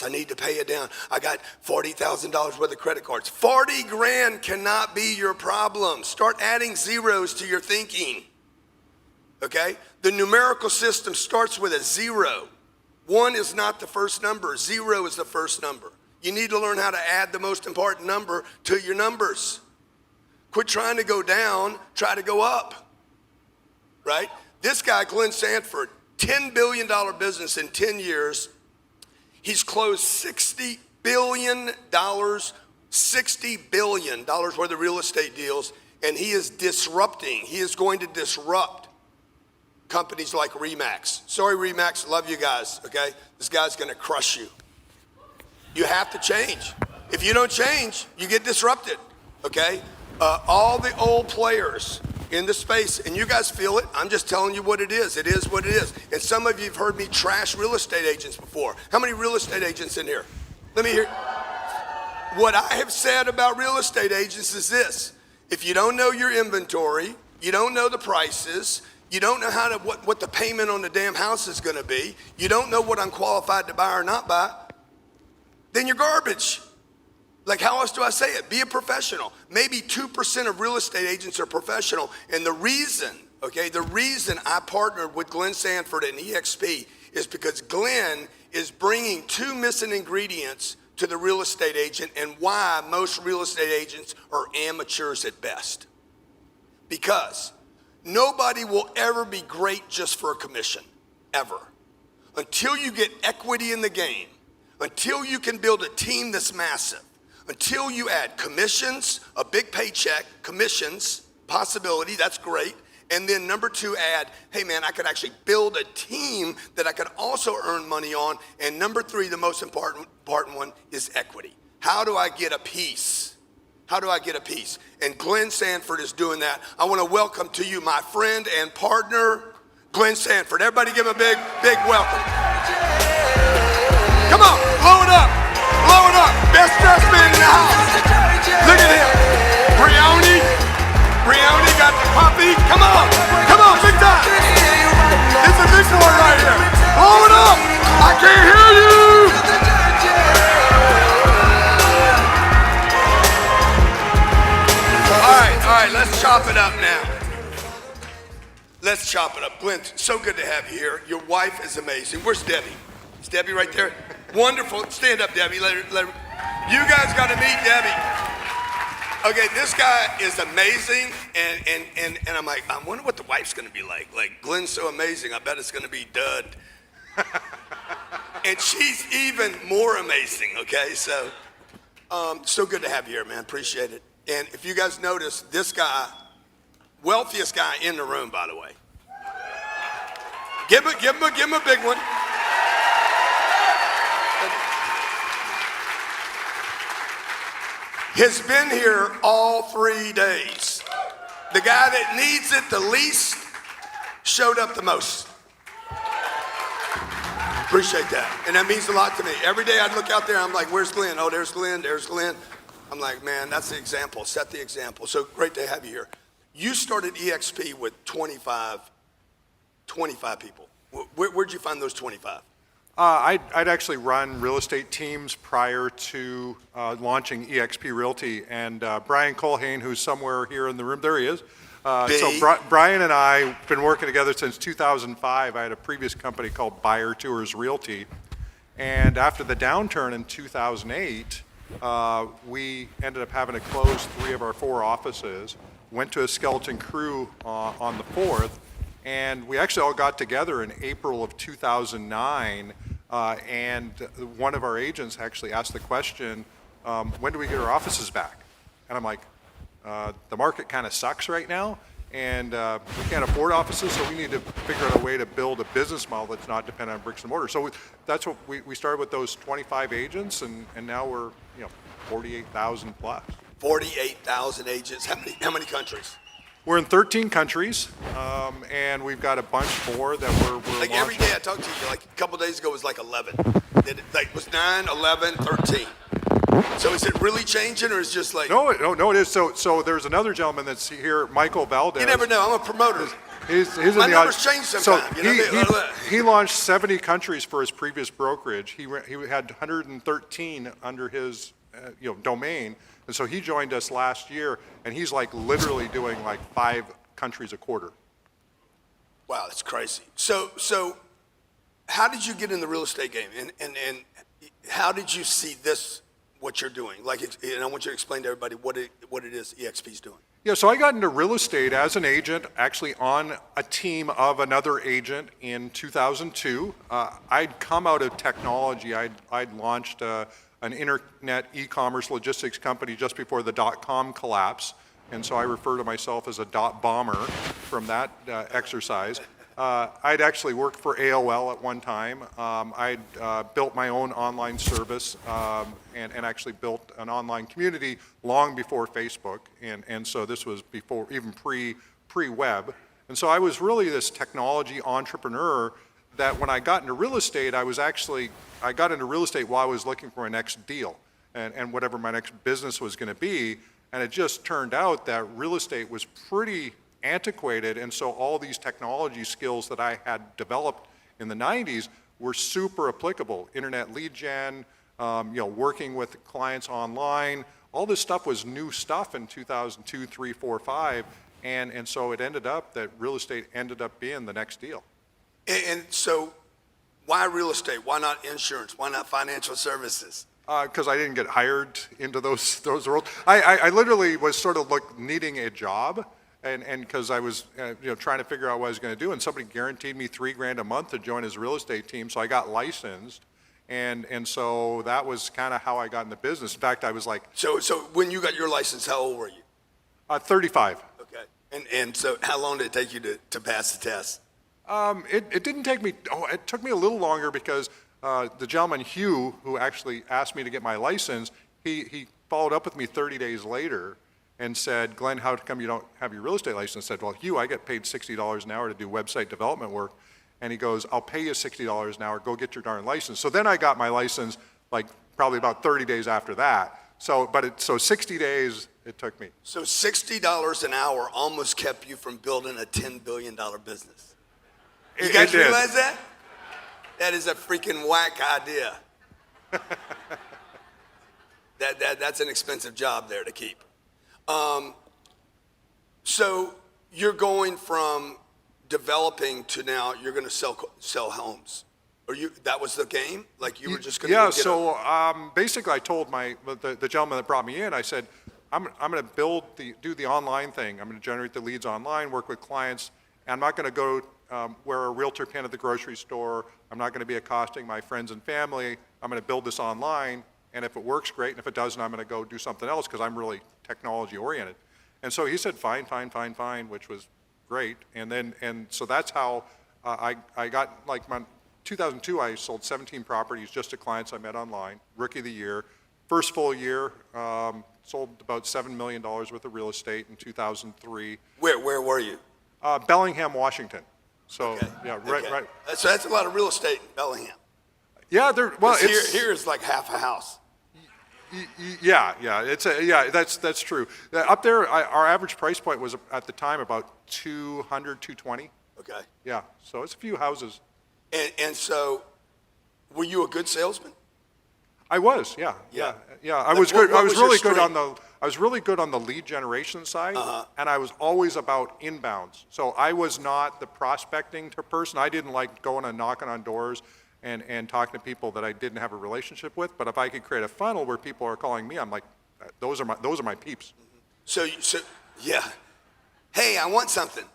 house. I need to pay it down. I got $40,000 worth of credit cards. 40 grand cannot be your problem. Start adding zeros to your thinking, okay? The numerical system starts with a 0. 1 is not the first number. 0 is the first number. You need to learn how to add the most important number to your numbers. Quit trying to go down, try to go up, right? This guy, Glenn Sanford, $10 billion business in 10 years. He's closed $60 billion worth of real estate deals, and he is disrupting. He is going to disrupt companies like RE/MAX. Sorry, RE/MAX, love you guys, okay? This guy's gonna crush you. You have to change. If you don't change, you get disrupted, okay? All the old players in the space, and you guys feel it, I'm just telling you what it is. It is what it is. And some of you have heard me trash real estate agents before. How many real estate agents in here? Let me hear. What I have said about real estate agents is this: if you don't know your inventory, you don't know the prices, you don't know what the payment on the damn house is gonna be, you don't know what I'm qualified to buy or not buy, then you're garbage. Like, how else do I say it? Be a professional. Maybe 2% of real estate agents are professional. And the reason I partnered with Glenn Sanford and EXP is because Glenn is bringing 2 missing ingredients to the real estate agent, and why most real estate agents are amateurs at best. Because nobody will ever be great just for a commission, ever. Until you get equity in the game, until you can build a team that's massive, until you add commissions, a big paycheck, commissions, possibility, that's great. And then number 2, add, hey man, I could actually build a team that I could also earn money on. And number 3, the most important one, is equity. How do I get a piece? How do I get a piece? And Glenn Sanford is doing that. I want to welcome to you my friend and partner, Glenn Sanford. Everybody give him a big, big welcome. Come on, blow it up. Blow it up. Best dressed man in the house. Look at him. Brioni got the puppy. Come on, big time. It's a big boy right here. Blow it up. I can't hear you. All right, let's chop it up now. Let's chop it up. Glenn, so good to have you here. Your wife is amazing. Where's Debbie? Is Debbie right there? Wonderful. Stand up, Debbie. Let her. You guys got to meet Debbie. Okay, this guy is amazing, and I'm like, I wonder what the wife's going to be like. Like, Glenn's so amazing, I bet it's going to be dud. And she's even more amazing, okay? So good to have you here, man. Appreciate it. And if you guys notice, this guy, wealthiest guy in the room, by the way. Give him a big one. Has been here all 3 days. The guy that needs it the least showed up the most. Appreciate that. And that means a lot to me. Every day I'd look out there, I'm like, where's Glenn? Oh, there's Glenn, there's Glenn. I'm like, man, that's the example. Set the example. So great to have you here. You started EXP with 25 people. Where'd you find those 25? I'd actually run real estate teams prior to launching EXP Realty, and Brian Colhane, who's somewhere here in the room, there he is. So Brian and I have been working together since 2005. I had a previous company called Buyer Tours Realty, and after the downturn in 2008, we ended up having to close 3 of our 4 offices, went to a skeleton crew on the 4th, and we actually all got together in April of 2009, and one of our agents actually asked the question, when do we get our offices back? And I'm like, the market kind of sucks right now, and we can't afford offices, so we need to figure out a way to build a business model that's not dependent on bricks and mortar. So that's what we started with, those 25 agents, and now we're 48,000 plus. 48,000 agents. How many countries? We're in 13 countries, and we've got a bunch more that we're like launching. Every day I talk to you, like a couple days ago, it was like 11. It was 9, 11, 13. So is it really changing, or is it just like? No, it is. So there's another gentleman that's here, Michael Valdez. You never know. I'm a promoter. He's in My the numbers change sometimes. he launched 70 countries for his previous brokerage. He had 113 under his domain, and so he joined us last year, and he's like literally doing like 5 countries a quarter. Wow, that's crazy. So how did you get in the real estate game, and how did you see this, what you're doing? Like, and I want you to explain to everybody what it is EXP's doing. Yeah, so I got into real estate as an agent, actually on a team of another agent in 2002. I'd come out of technology. I'd launched an internet e-commerce logistics company just before the dot-com collapse, and so I refer to myself as a dot bomber from that exercise. I'd actually worked for AOL at one time. I'd built my own online service and actually built an online community long before Facebook. And so this was before, even pre-web. And so I was really this technology entrepreneur that when I got into real estate, I got into real estate while I was looking for my next deal and whatever my next business was going to be. And it just turned out that real estate was pretty antiquated, and so all these technology skills that I had developed in the 90s were super applicable. Internet lead gen, working with clients online, all this stuff was new stuff in 2002, 3, 4, 5, and so it ended up that real estate ended up being the next deal. And so why real estate? Why not insurance? Why not financial services? Because I didn't get hired into those roles. I literally was sort of needing a job. And because I was trying to figure out what I was going to do, and somebody guaranteed me $3,000 a month to join his real estate team, so I got licensed, and so that was kind of how I got in the business. In fact, I was like, so when you got your license, how old were you? 35. Okay, and so how long did it take you to pass the test? It didn't take me. It took me a little longer because the gentleman Hugh, who actually asked me to get my license, he followed up with me 30 days later. And said, Glenn, how come you don't have your real estate license? I said, well, Hugh, I get paid $60 an hour to do website development work. And he goes, I'll pay you $60 an hour, go get your darn license. So then I got my license like probably about 30 days after that. So 60 days it took me. So $60 an hour almost kept you from building a $10 billion business. You guys realize that? That is a freaking whack idea. That's an expensive job there to keep. So you're going from developing to now you're going to sell homes. Or that was the game? Like you were just going to basically I told the gentleman that brought me in, I said, I'm going to do the online thing. I'm going to generate the leads online, work with clients, and I'm not going to go where a realtor can at the grocery store. I'm not going to be accosting my friends and family. I'm going to build this online. And if it works, great. And if it doesn't, I'm going to go do something else because I'm really technology oriented. And so he said, fine, which was great. And so that's how I got, like, 2002, I sold 17 properties just to clients I met online, rookie of the year. First full year, sold about $7 million worth of real estate in 2003. Where were you? Bellingham, Washington. So, okay. Yeah, right. Okay. So that's a lot of real estate in Bellingham. Yeah, here is like half a house. Yeah, that's true. Up there, our average price point was at the time about $200, $220. Okay. Yeah, so it's a few houses. And so, were you a good salesman? I was, yeah. I was good. I was really good on the lead generation side, and I was always about inbounds. So I was not the prospecting person. I didn't like going and knocking on doors and talking to people that I didn't have a relationship with. But if I could create a funnel where people are calling me, I'm like, those are my peeps. So yeah. Hey, I want something.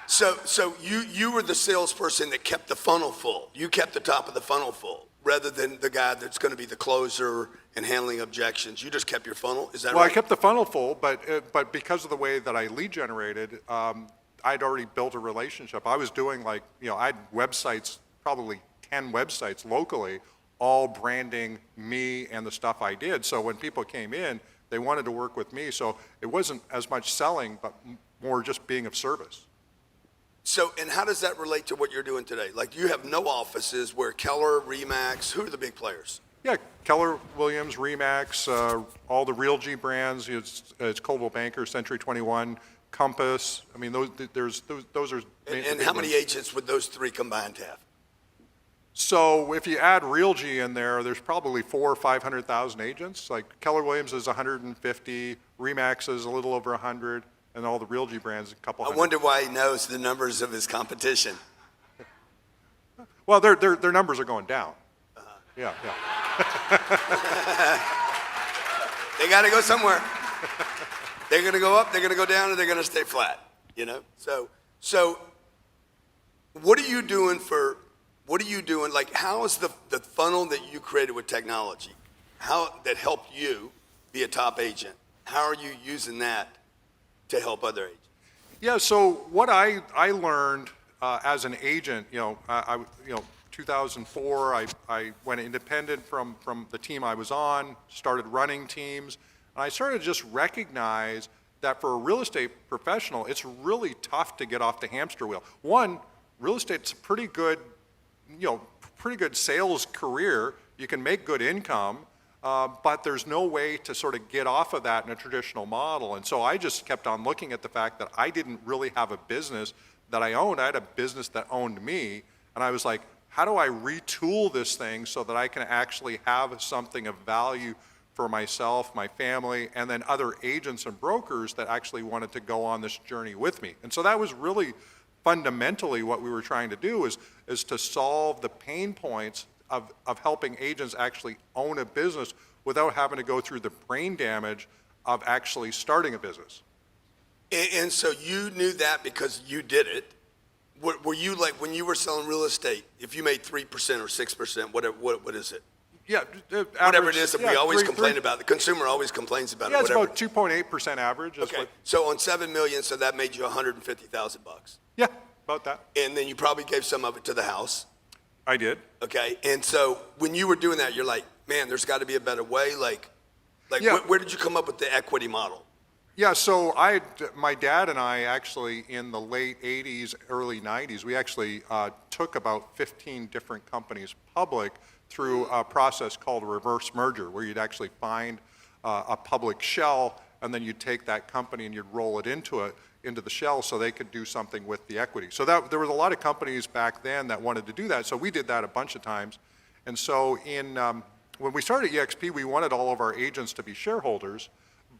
So you were the salesperson that kept the funnel full. You kept the top of the funnel full, rather than the guy that's going to be the closer and handling objections. You just kept your funnel. Is that right? Well, I kept the funnel full, but because of the way that I lead generated, I'd already built a relationship. I was doing I had websites, probably 10 websites locally, all branding me and the stuff I did. So when people came in, they wanted to work with me. So it wasn't as much selling, but more just being of service. So, and how does that relate to what you're doing today? Like, you have no offices where Keller, Remax, who are the big players? Yeah, Keller Williams, Remax, all the Real G brands. It's Coldwell Banker, Century 21, Compass. I mean, those are. And how many agents would those three combined have? So if you add Realty in there, there's probably 400,000 or 500,000 agents. Like Keller Williams is 150, Remax is a little over 100, and all the Realty brands a couple hundred. I wonder why he knows the numbers of his competition. Well, their numbers are going down. Yeah. They got to go somewhere. They're going to go up, they're going to go down, or they're going to stay flat, you know? So what are you doing, like, how is the funnel that you created with technology, that helped you be a top agent? How are you using that to help other agents? Yeah, so what I learned as an agent, 2004, I went independent from the team I was on, started running teams, and I started to just recognize that for a real estate professional, it's really tough to get off the hamster wheel. One, real estate's a pretty good sales career. You can make good income, but there's no way to sort of get off of that in a traditional model. And so I just kept on looking at the fact that I didn't really have a business that I owned. I had a business that owned me, and I was like, how do I retool this thing so that I can actually have something of value for myself, my family, and then other agents and brokers that actually wanted to go on this journey with me. And so that was really fundamentally what we were trying to do, is to solve the pain points of helping agents actually own a business without having to go through the brain damage of actually starting a business. And so you knew that because you did it. Were you like, when you were selling real estate, if you made 3% or 6%, what is it? Yeah, whatever it is that we always complain about. The consumer always complains about it. Yeah, it's about 2.8% average. Okay, so on 7 million, so that made you $150,000. Yeah, about that. And then you probably gave some of it to the house. I did. Okay, and so when you were doing that, you're like, man, there's got to be a better way. Yeah. Where did you come up with the equity model? Yeah, so my dad and I actually, in the late 80s, early 90s, we actually took about 15 different companies public through a process called a reverse merger, where you'd actually find a public shell, and then you'd take that company and you'd roll it into the shell so they could do something with the equity. So there was a lot of companies back then that wanted to do that, so we did that a bunch of times. And so when we started EXP, we wanted all of our agents to be shareholders,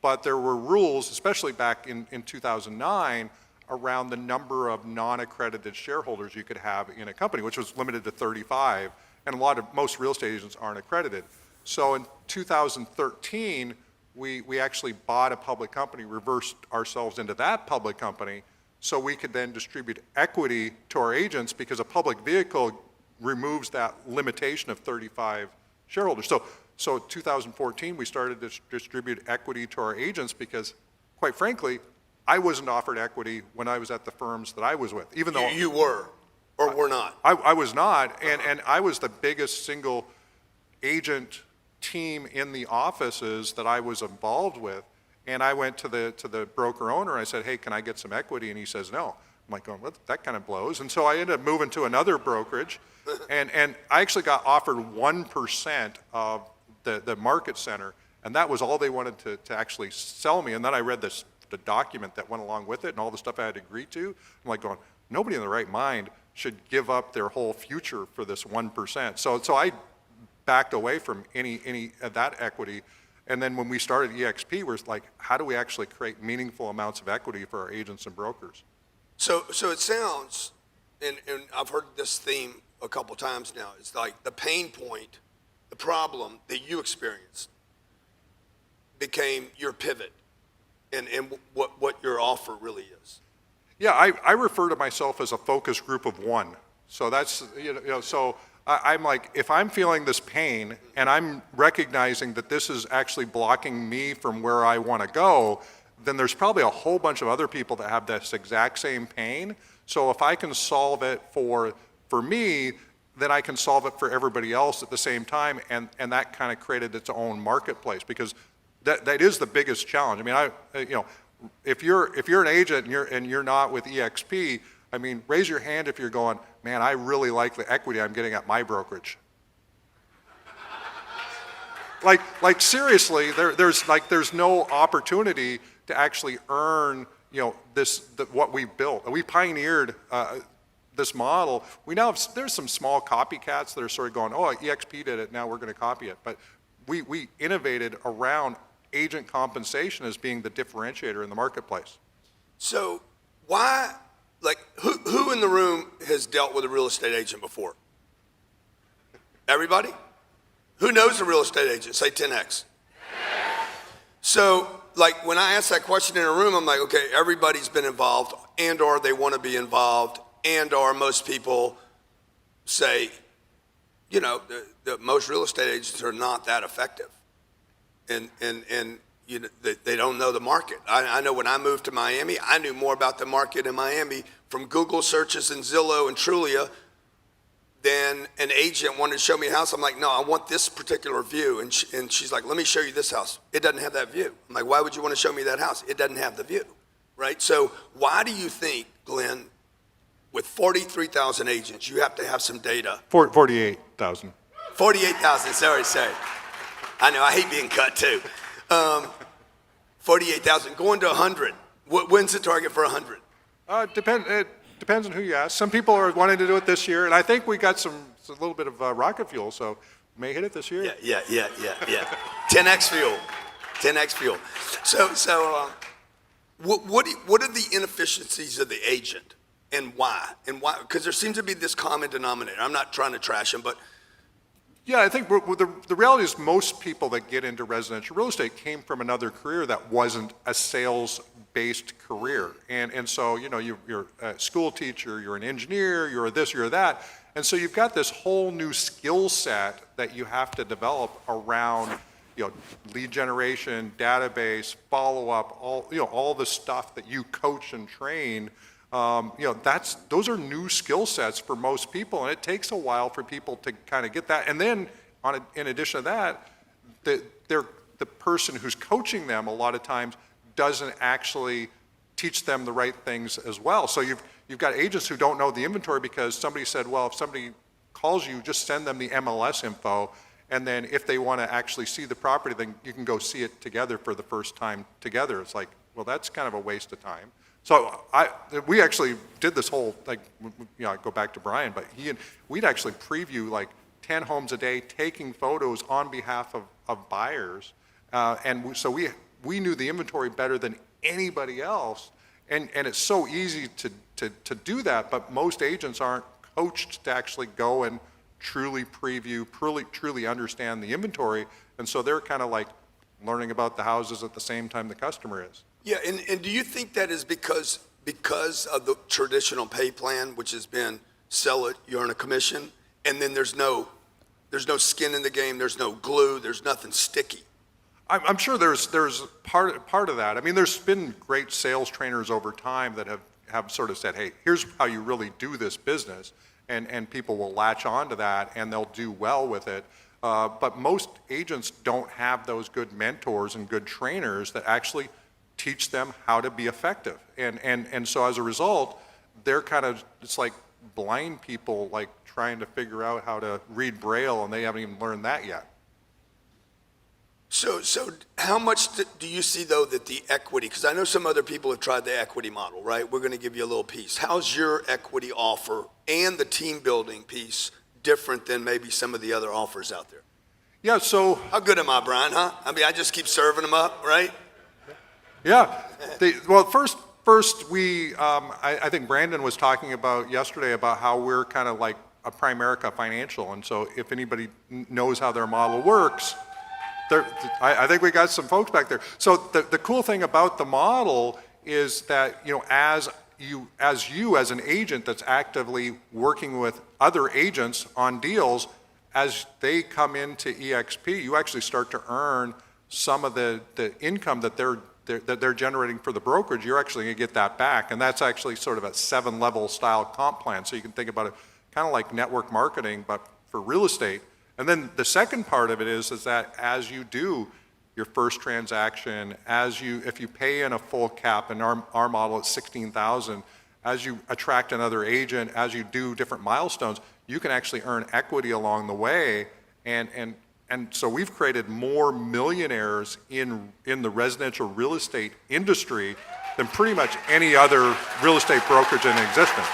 but there were rules, especially back in 2009, around the number of non-accredited shareholders you could have in a company, which was limited to 35, and most real estate agents aren't accredited. So in 2013, we actually bought a public company, reversed ourselves into that public company, so we could then distribute equity to our agents, because a public vehicle removes that limitation of 35 shareholders. So 2014, we started to distribute equity to our agents because, quite frankly, I wasn't offered equity when I was at the firms that I was with, even though you were, or were not. I was not, and I was the biggest single agent team in the offices that I was involved with. And I went to the broker owner, and I said, hey, can I get some equity? And he says, no. I'm like, going, well, that kind of blows. And so I ended up moving to another brokerage, and I actually got offered 1% of the market center, and that was all they wanted to actually sell me. And then I read the document that went along with it and all the stuff I had to agree to. I'm like going, nobody in the right mind should give up their whole future for this 1%. So I backed away from any of that equity. And then when we started EXP, we're like, how do we actually create meaningful amounts of equity for our agents and brokers? So it sounds, and I've heard this theme a couple times now, it's like the pain point, the problem that you experienced became your pivot and what your offer really is. Yeah, I refer to myself as a focus group of one. So that's, so I'm like, if I'm feeling this pain and I'm recognizing that this is actually blocking me from where I want to go, then there's probably a whole bunch of other people that have this exact same pain. So if I can solve it for me, then I can solve it for everybody else at the same time, and that kind of created its own marketplace, because that is the biggest challenge. I mean, if you're an agent and you're not with EXP, I mean, raise your hand if you're going, man, I really like the equity I'm getting at my brokerage. like seriously, there's no opportunity to actually earn what we built. We pioneered this model. There's some small copycats that are sort of going, oh, EXP did it, now we're going to copy it. But we innovated around agent compensation as being the differentiator in the marketplace. So why, like, who in the room has dealt with a real estate agent before? Everybody? Who knows a real estate agent? Say 10X. So, like, when I ask that question in a room, I'm like, okay, everybody's been involved, and or they want to be involved, and or most people say, you know, most real estate agents are not that effective. And you know, they don't know the market. I know when I moved to Miami, I knew more about the market in Miami from Google searches and Zillow and Trulia than an agent wanted to show me a house. I'm like, no, I want this particular view. And she's like, let me show you this house. It doesn't have that view. I'm like, why would you want to show me that house? It doesn't have the view, right? So why do you think, Glenn, with 43,000 agents, you have to have some data? 48,000. 48,000, sorry. I know, I hate being cut too. 48,000, going to 100. When's the target for 100? It depends on who you ask. Some people are wanting to do it this year, and I think we got a little bit of rocket fuel, so may hit it this year. Yeah. 10X fuel. So what are the inefficiencies of the agent, and why? Because there seems to be this common denominator. I'm not trying to trash him, but yeah, I think the reality is most people that get into residential real estate came from another career that wasn't a sales-based career. And so, you know, you're a school teacher, you're an engineer, you're this, you're that. And so you've got this whole new skill set that you have to develop around, you know, lead generation, database, follow-up, all the stuff that you coach and train. Those are new skill sets for most people, and it takes a while for people to kind of get that. And then, in addition to that, the person who's coaching them a lot of times doesn't actually teach them the right things as well. So you've got agents who don't know the inventory because somebody said, well, if somebody calls you, just send them the MLS info, and then if they want to actually see the property, then you can go see it together for the first time together. It's like, well, that's kind of a waste of time. So we actually did this whole, like, I go back to Brian, but we'd actually preview like 10 homes a day, taking photos on behalf of buyers. So we knew the inventory better than anybody else. And it's so easy to do that, but most agents aren't coached to actually go and truly preview, truly understand the inventory. And so they're kind of like learning about the houses at the same time the customer is. Yeah, and do you think that is because of the traditional pay plan, which has been sell it, you earn a commission, and then there's no skin in the game, there's no glue, there's nothing sticky? I'm sure there's part of that. I mean, there's been great sales trainers over time that have sort of said, hey, here's how you really do this business, and people will latch on to that and they'll do well with it. But most agents don't have those good mentors and good trainers that actually teach them how to be effective. And so as a result, they're kind of, it's like blind people like trying to figure out how to read Braille, and they haven't even learned that yet. So how much do you see, though, that the equity, because I know some other people have tried the equity model, right? We're going to give you a little piece. How's your equity offer and the team building piece different than maybe some of the other offers out there? Yeah, so. How good am I, Brian, huh? I mean, I just keep serving them up, right? Yeah. First, I think Brandon was talking about yesterday about how we're kind of like a Primerica Financial. And so if anybody knows how their model works, I think we got some folks back there. So the cool thing about the model is that, you know, as an agent that's actively working with other agents on deals, as they come into EXP, you actually start to earn some of the income that they're generating for the brokerage. You're actually going to get that back, and that's actually sort of a 7-level style comp plan. So you can think about it kind of like network marketing, but for real estate. And then the second part of it is that as you do your first transaction, if you pay in a full cap, and our model is 16,000, as you attract another agent, as you do different milestones, you can actually earn equity along the way. And so we've created more millionaires in the residential real estate industry than pretty much any other real estate brokerage in existence.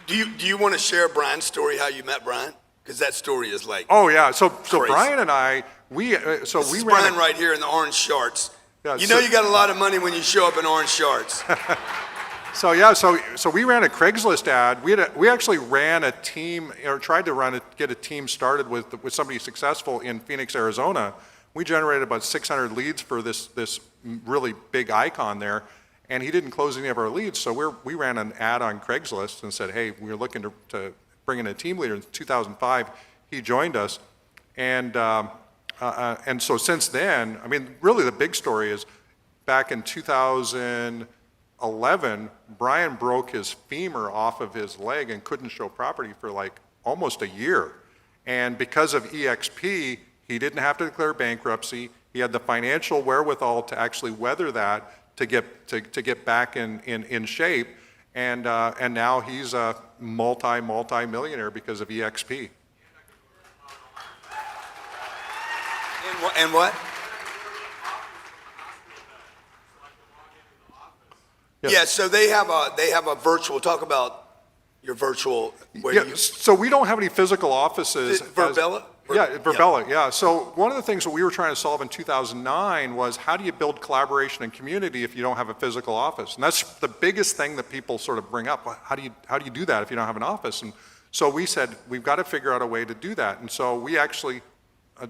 Do you want to share Brian's story, how you met Brian? Because that story is like, oh yeah, so crazy. Brian and I, we this we is ran Brian right here in the orange shorts. Yeah, you know you got a lot of money when you show up in orange shorts. So we ran a Craigslist ad. We actually ran a team, or tried to get a team started with somebody successful in Phoenix, Arizona. We generated about 600 leads for this really big icon there, and he didn't close any of our leads. So we ran an ad on Craigslist and said, hey, we're looking to bring in a team leader. In 2005, he joined us, and so since then, I mean, really the big story is back in 2011, Brian broke his femur off of his leg and couldn't show property for like almost a year. And because of EXP, he didn't have to declare bankruptcy. He had the financial wherewithal to actually weather that, to get back in shape. And now he's a multi-millionaire because of EXP. And what? Yes. Yeah, so they have a virtual. Talk about your virtual. So we don't have any physical offices. Verbella? Verbella, yeah. So one of the things that we were trying to solve in 2009 was, how do you build collaboration and community if you don't have a physical office? And that's the biggest thing that people sort of bring up. How do you do that if you don't have an office? And so we said, we've got to figure out a way to do that. And so we actually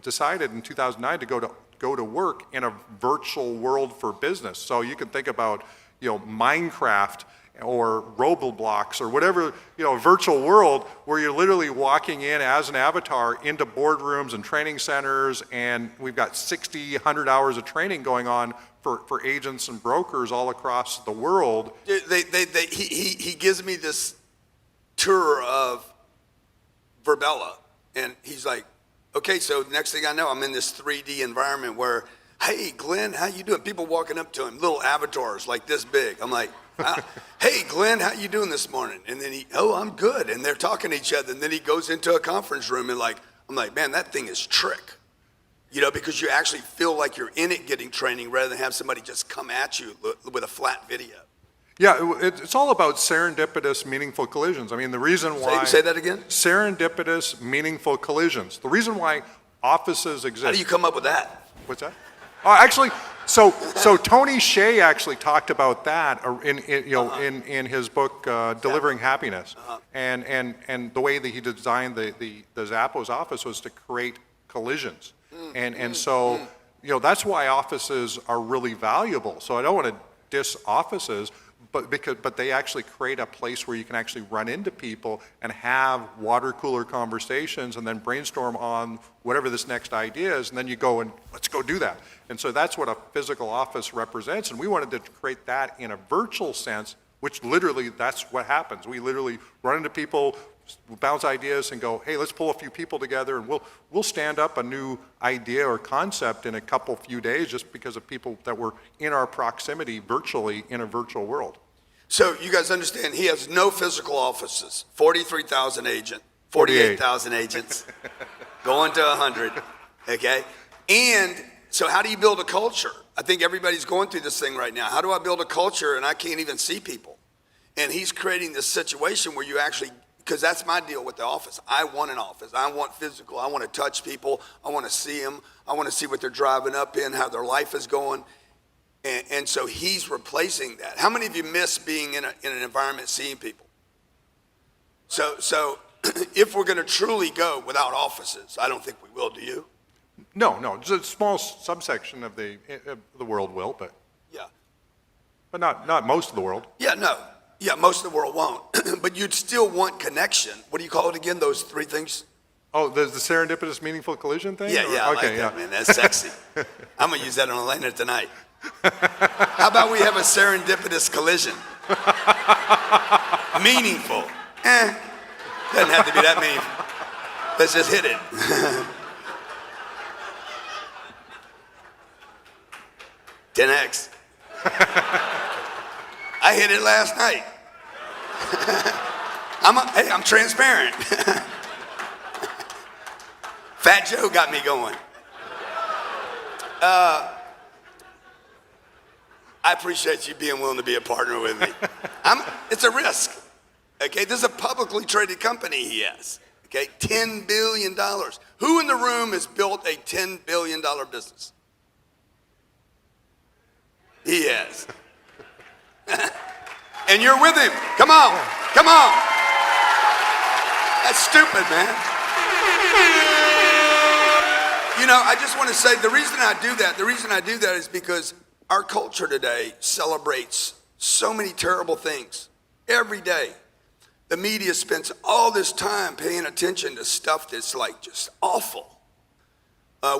decided in 2009 to go to work in a virtual world for business. So you can think about, Minecraft or Roblox or whatever, a virtual world where you're literally walking in as an avatar into boardrooms and training centers, and we've got 60, 100 hours of training going on for agents and brokers all across the world. He gives me this tour of Verbella, and he's like, okay, so next thing I know, I'm in this 3D environment where, hey, Glenn, how you doing? People walking up to him, little avatars like this big. I'm like, hey, Glenn, how you doing this morning? And then I'm good. And they're talking to each other. And then he goes into a conference room and I'm like, man, that thing is trick. Because you actually feel like you're in it getting training rather than have somebody just come at you with a flat video. Yeah, it's all about serendipitous, meaningful collisions. I mean, the reason why... Say that again? Serendipitous, meaningful collisions. The reason why offices exist... How do you come up with that? What's that? Actually, so Tony Hsieh actually talked about that in his book Delivering Happiness, and the way that he designed the Zappos office was to create collisions, and so that's why offices are really valuable. So I don't want to diss offices, but they actually create a place where you can actually run into people and have water cooler conversations and then brainstorm on whatever this next idea is, and then you go and let's go do that. And so that's what a physical office represents, and we wanted to create that in a virtual sense, which literally that's what happens. We literally run into people, bounce ideas, and go, hey, let's pull a few people together, and we'll stand up a new idea or concept in a few days just because of people that were in our proximity virtually in a virtual world. So you guys understand, he has no physical offices, 43,000 agents, 48,000 agents, going to 100, okay? And so how do you build a culture? I think everybody's going through this thing right now. How do I build a culture and I can't even see people? And he's creating this situation where you actually, because that's my deal with the office. I want an office. I want physical. I want to touch people. I want to see them. I want to see what they're driving up in, how their life is going. And so he's replacing that. How many of you miss being in an environment seeing people? So if we're going to truly go without offices, I don't think we will, do you? No, it's a small subsection of the world will, but yeah, but not most of the world. Yeah, most of the world won't. But you'd still want connection. What do you call it again? Those three things? Oh, the serendipitous, meaningful collision thing? Yeah, I like that, man. That's sexy. I'm gonna use that on Atlanta tonight. How about we have a serendipitous collision? Meaningful. Doesn't have to be that meaningful. Let's just hit it. $10X. I hit it last night. I'm transparent. Fat Joe got me going. I appreciate you being willing to be a partner with me. It's a risk. Okay, this is a publicly traded company he has. Okay, $10 billion. Who in the room has built a $10 billion business? He has. And you're with him. Come on, come on. That's stupid, man. You know, I just want to say the reason I do that is because our culture today celebrates so many terrible things every day. The media spends all this time paying attention to stuff that's like just awful.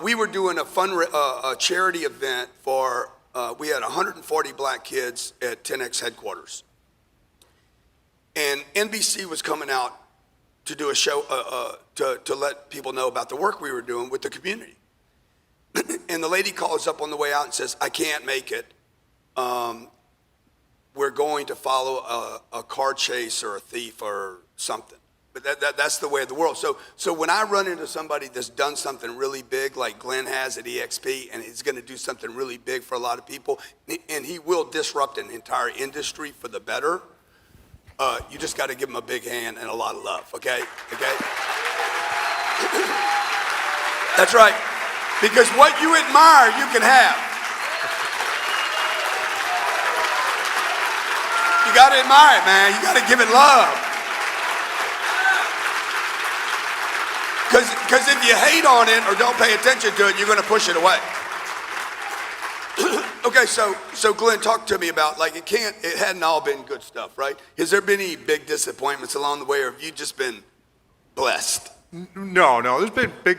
We were doing a charity event for, we had 140 black kids at 10X headquarters. And NBC was coming out to do a show, to let people know about the work we were doing with the community. And the lady calls up on the way out and says, I can't make it. We're going to follow a car chase or a thief or something. But that's the way of the world. So when I run into somebody that's done something really big, like Glenn has at EXP, and he's going to do something really big for a lot of people, and he will disrupt an entire industry for the better, you just got to give him a big hand and a lot of love, okay? Okay? That's right. Because what you admire, you can have. You got to admire it, man. You got to give it love. Because if you hate on it or don't pay attention to it, you're going to push it away. Okay, so Glenn, talk to me about, like, it hadn't all been good stuff, right? Has there been any big disappointments along the way, or have you just been blessed? No, there's been big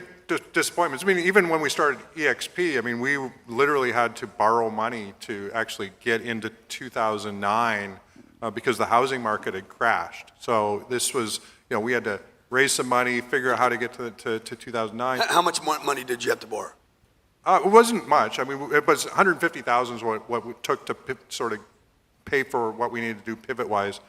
disappointments. I mean, even when we started EXP, I mean, we literally had to borrow money to actually get into 2009 because the housing market had crashed. So this was, we had to raise some money, figure out how to get to 2009. How much money did you have to borrow? It wasn't much. I mean, it was 150,000 is what it took to sort of pay for what we needed to do pivot-wise.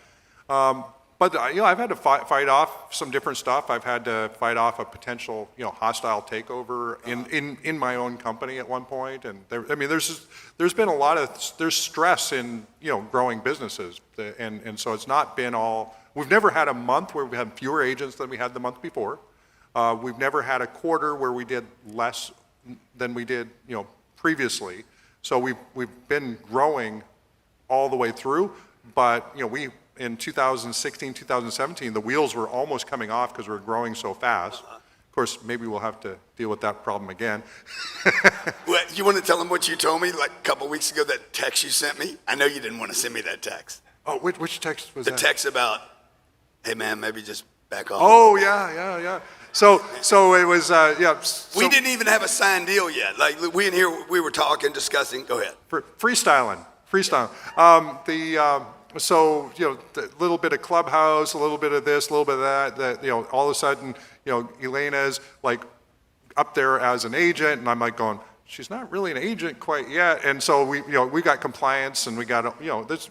But I've had to fight off some different stuff. I've had to fight off a potential, hostile takeover in my own company at one point. And there's been a lot of stress in growing businesses, and so it's not been all. We've never had a month where we had fewer agents than we had the month before. We've never had a quarter where we did less than we did previously. So we've been growing all the way through, but we. In 2016, 2017, the wheels were almost coming off because we were growing so fast. Of course, maybe we'll have to deal with that problem again. Well, you want to tell them what you told me like a couple weeks ago, that text you sent me? I know you didn't want to send me that text. Oh, which text was that? The text about, hey man, maybe just back off. Oh, yeah. So it was, yeah. So we didn't even have a signed deal yet. Like we in here, we were talking, discussing. Go ahead. Freestyling. So, a little bit of Clubhouse, a little bit of this, a little bit of that, all of a sudden, Elena's like up there as an agent, and I'm like going, she's not really an agent quite yet. And so we got compliance, and we got, this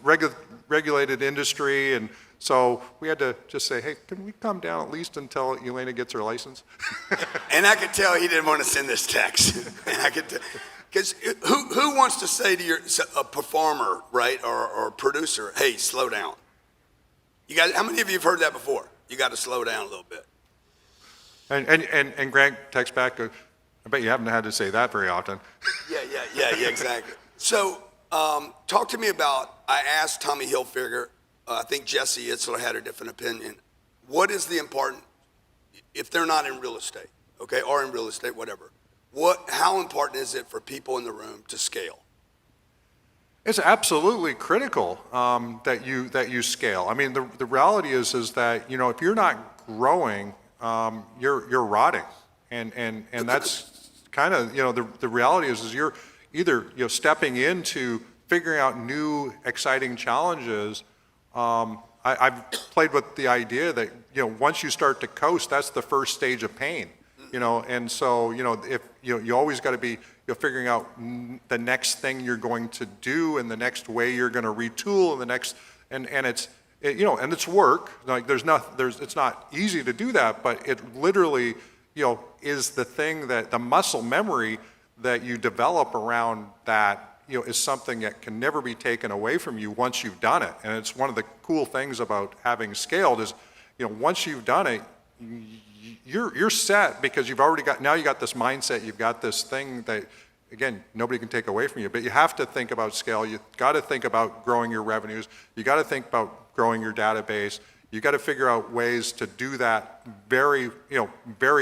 regulated industry, and so we had to just say, hey, can we calm down at least until Elena gets her license? And I could tell he didn't want to send this text. And I could tell. Because who wants to say to a performer, right, or producer, hey, slow down? You guys, how many of you have heard that before? You got to slow down a little bit. And Grant texts back, I bet you haven't had to say that very often. Yeah, exactly. So talk to me about, I asked Tommy Hilfiger, I think Jesse Itzler had a different opinion. What is the important, if they're not in real estate, okay, or in real estate, whatever, how important is it for people in the room to scale? It's absolutely critical that you scale. I mean, the reality is that if you're not growing, you're rotting, and that's kind of the reality is you're either stepping into figuring out new exciting challenges. I've played with the idea that once you start to coast, that's the first stage of pain. And so, if you always got to be figuring out the next thing you're going to do and the next way you're going to retool and the next, and it's work. Like it's not easy to do that, but it literally, is the thing that the muscle memory that you develop around that, is something that can never be taken away from you once you've done it. And it's one of the cool things about having scaled is, once you've done it, you're set because you've already got, now you got this mindset, you've got this thing that, again, nobody can take away from you, but you have to think about scale. You got to think about growing your revenues. You got to think about growing your database. You got to figure out ways to do that very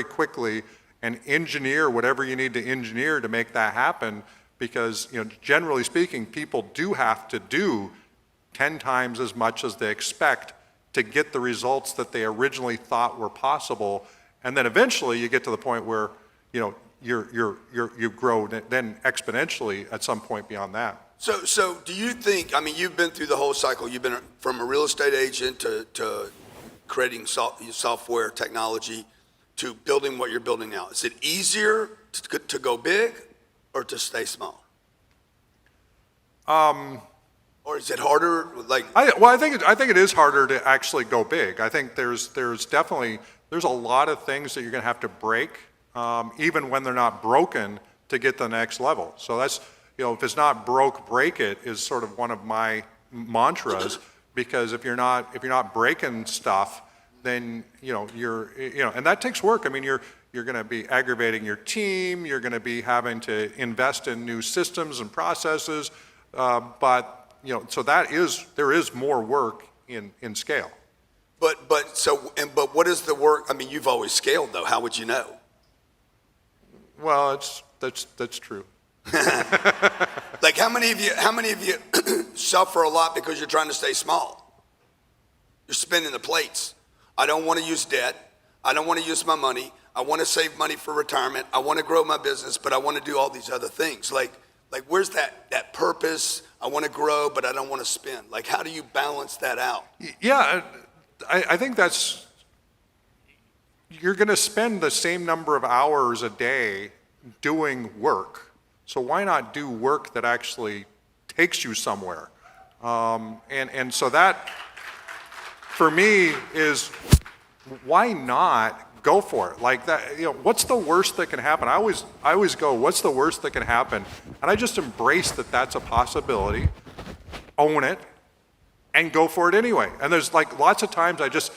quickly and engineer whatever you need to engineer to make that happen because, generally speaking, people do have to do 10 times as much as they expect to get the results that they originally thought were possible. And then eventually you get to the point where, you grow then exponentially at some point beyond that. So do you think, you've been through the whole cycle. You've been from a real estate agent to creating software technology to building what you're building now. Is it easier to go big or to stay small? Or is it harder? I think it is harder to actually go big. I think there's definitely a lot of things that you're going to have to break, even when they're not broken, to get to the next level. So that's, if it's not broke, break it is sort of one of my mantras. Because if you're not breaking stuff, then and that takes work. You're going to be aggravating your team. You're going to be having to invest in new systems and processes. But so there is more work in scale. But what is the work? You've always scaled though. How would you know? Well, that's true. Like how many of you suffer a lot because you're trying to stay small? You're spinning the plates. I don't want to use debt. I don't want to use my money. I want to save money for retirement. I want to grow my business, but I want to do all these other things. Like where's that purpose? I want to grow, but I don't want to spend. Like, how do you balance that out? Yeah, I think you're going to spend the same number of hours a day doing work. So why not do work that actually takes you somewhere? And so that, for me, is why not go for it? Like that, what's the worst that can happen? I always go, what's the worst that can happen? And I just embrace that that's a possibility, own it, and go for it anyway. And there's like lots of times I just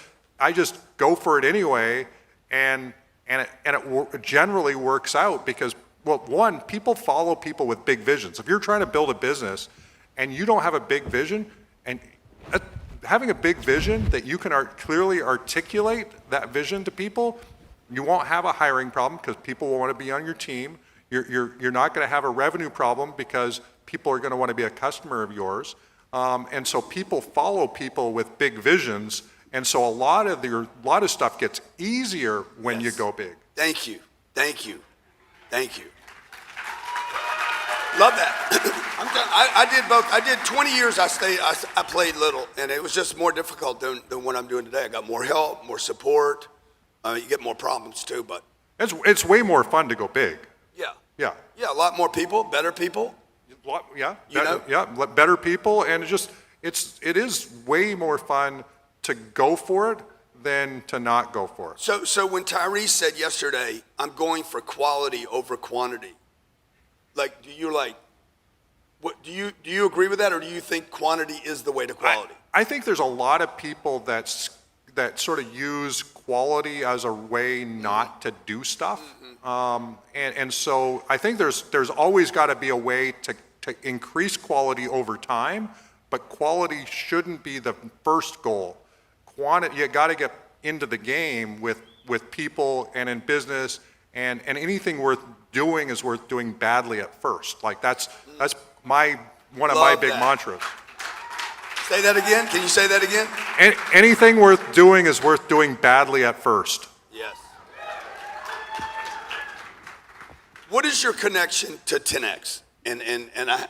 go for it anyway, and it generally works out because, well, one, people follow people with big visions. If you're trying to build a business and you don't have a big vision, and having a big vision that you can clearly articulate that vision to people, you won't have a hiring problem because people will want to be on your team. You're not going to have a revenue problem because people are going to want to be a customer of yours. And so people follow people with big visions, and so a lot of stuff gets easier when you go big. Thank you. Love that. I did both. I did 20 years. I played little, and it was just more difficult than what I'm doing today. I got more help, more support. You get more problems too, but it's way more fun to go big. Yeah. A lot more people, better people. Better people, and it is way more fun to go for it than to not go for it. So when Tyrese said yesterday, I'm going for quality over quantity, do you agree with that, or do you think quantity is the way to quality? I think there's a lot of people that sort of use quality as a way not to do stuff. And so I think there's always got to be a way to increase quality over time, but quality shouldn't be the first goal. You got to get into the game with people and in business, and anything worth doing is worth doing badly at first. Like that's one of my big mantras. Say that again. Can you say that again? Anything worth doing is worth doing badly at first. Yes. What is your connection to 10X? And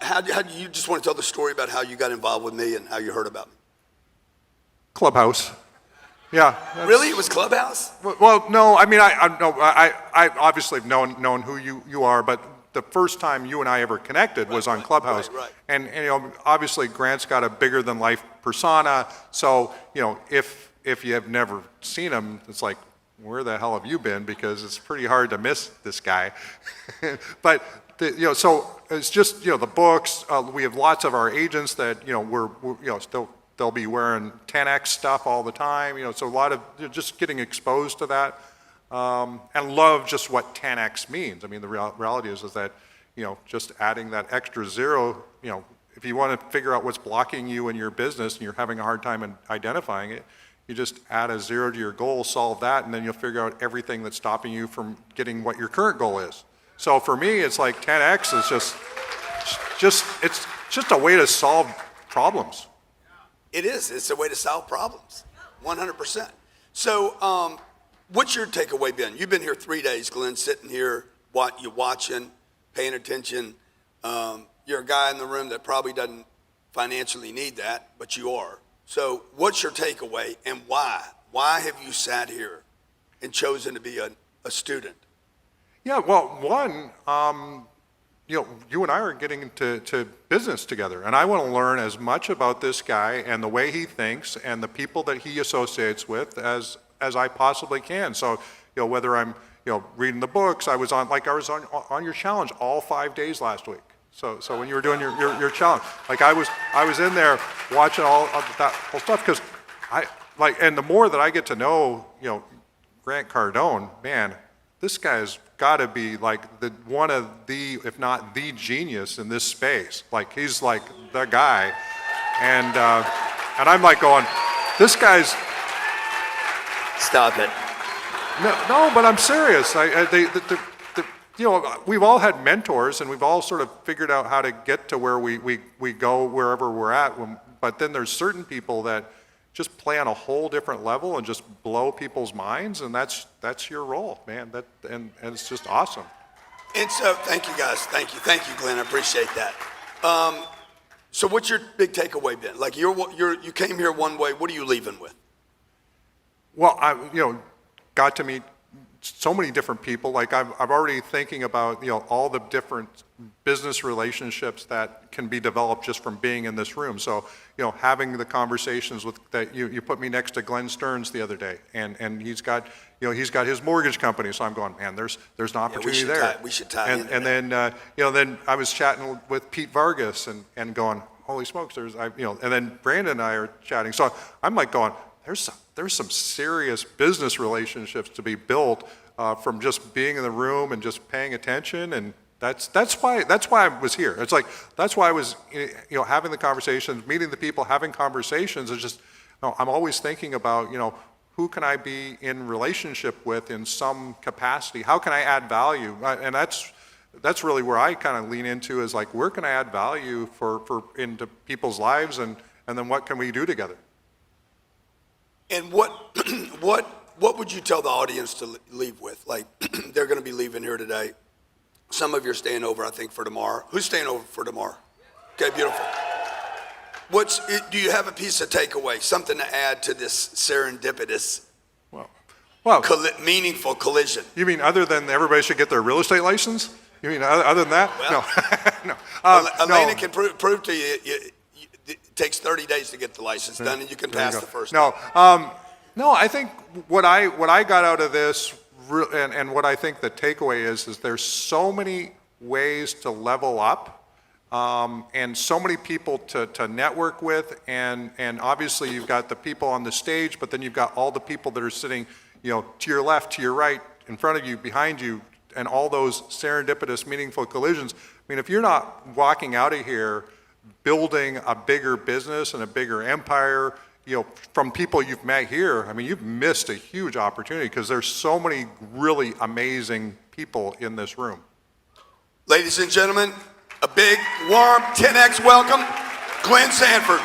how do you just want to tell the story about how you got involved with me and how you heard about me? Clubhouse. Yeah. Really? It was Clubhouse? Well, no. I obviously have known who you are, but the first time you and I ever connected was on Clubhouse. Right. And obviously Grant's got a bigger than life persona. So if you have never seen him, it's like, where the hell have you been? Because it's pretty hard to miss this guy. But, so it's just, the books, we have lots of our agents that, we're still, they'll be wearing 10X stuff all the time, so a lot of just getting exposed to that, and love just what 10X means. I mean, the reality is that, just adding that extra zero, if you want to figure out what's blocking you in your business and you're having a hard time in identifying it, you just add a zero to your goal, solve that, and then you'll figure out everything that's stopping you from getting what your current goal is. So for me, it's like 10X is it's just a way to solve problems. It is. It's a way to solve problems, 100%. So what's your takeaway been? You've been here 3 days, Glenn, sitting here, you're watching, paying attention. You're a guy in the room that probably doesn't financially need that, but you are. So what's your takeaway and why? Why have you sat here and chosen to be a student? Yeah, well, one, you and I are getting into business together, and I want to learn as much about this guy and the way he thinks and the people that he associates with as I possibly can. So, whether I'm, reading the books, I was on your challenge all 5 days last week. So when you were doing your challenge, like I was in there watching all of that whole stuff, because and the more that I get to know, Grant Cardone, man, this guy's got to be like one of the, if not the genius in this space. Like he's like the guy, and I'm like going, this guy's. Stop it. No, but I'm serious. We've all had mentors, and we've all sort of figured out how to get to where we go wherever we're at. But then there's certain people that just play on a whole different level and just blow people's minds, and that's your role, man. And it's just awesome. And so, thank you guys. Thank you, Glenn. I appreciate that. So, what's your big takeaway been? Like you came here one way. What are you leaving with? Well, I got to meet so many different people. Like I'm already thinking about all the different business relationships that can be developed just from being in this room. So having the conversations with that you put me next to Glenn Stearns the other day, and he's got his mortgage company. So I'm going, man, there's an opportunity there. We should tie in. And then then I was chatting with Pete Vargas and going, holy smokes, and then Brandon and I are chatting. So I'm like going, there's some serious business relationships to be built from just being in the room and just paying attention, and that's why I was here. It's like that's why I was having the conversations, meeting the people, having conversations. It's just I'm always thinking about who can I be in relationship with in some capacity? How can I add value? And that's really where I kind of lean into is like where can I add value for into people's lives, and then what can we do together? And what would you tell the audience to leave with? Like, they're going to be leaving here today. Some of you are staying over, I think, for tomorrow. Who's staying over for tomorrow? Okay, beautiful. Do you have a piece of takeaway, something to add to this serendipitous, meaningful collision? You mean other than everybody should get their real estate license? You mean other than that? Well, no. Elena can prove to you. It takes 30 days to get the license done, and you can pass the first. No, I think what I got out of this, and what I think the takeaway is there's so many ways to level up, and so many people to network with, and obviously you've got the people on the stage, but then you've got all the people that are sitting, to your left, to your right, in front of you, behind you, and all those serendipitous, meaningful collisions. I mean, if you're not walking out of here building a bigger business and a bigger empire, from people you've met here, I mean, you've missed a huge opportunity because there's so many really amazing people in this room. Ladies and gentlemen, a big, warm 10X welcome, Glenn Sanford.